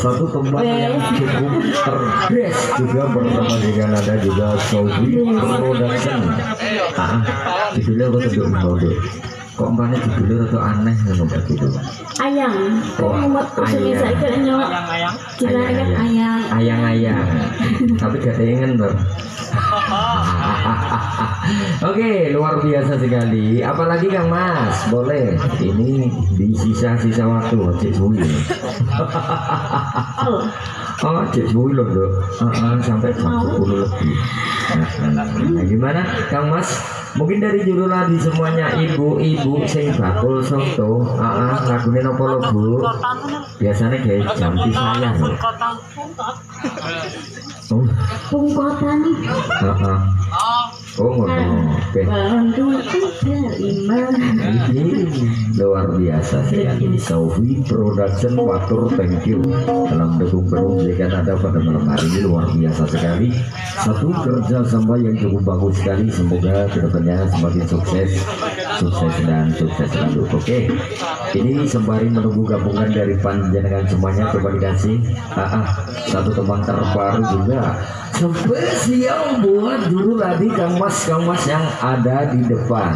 Satu tempat yang cukup terdes juga bersama dengan ada juga Sofi Production. Judulnya apa tuh Mbak? Kok mbaknya judulnya atau aneh loh Mbak gitu? Ayang. Oh, ayang. Tapi gak ingin loh. Oke, luar biasa sekali. Apalagi Kang Mas, boleh. Ini di sisa-sisa waktu, Cik Suwi. Oh, Cik Suwi loh, Dok. Sampai jam 10 lebih. Nah, gimana, Kang Mas? Mungkin dari judul tadi semuanya ibu-ibu sing bakul soto, lagunya nopo lo Bu? Biasanya kayak jampi sayang. Oh, Pungkotan. Oh, ngono. Oke. Luar biasa sekali. Sofi Production Watur, thank you dalam dukung jika ada pada malam hari ini. Luar biasa sekali. Satu kerja sama yang cukup bagus sekali. Semoga kedepannya semakin sukses dan sukses selalu. Oke. Ini sembari menunggu gabungan dari panjenengan semuanya, coba dikasih satu teman terbaru juga spesial buat juru tadi Kang Mas yang ada di depan.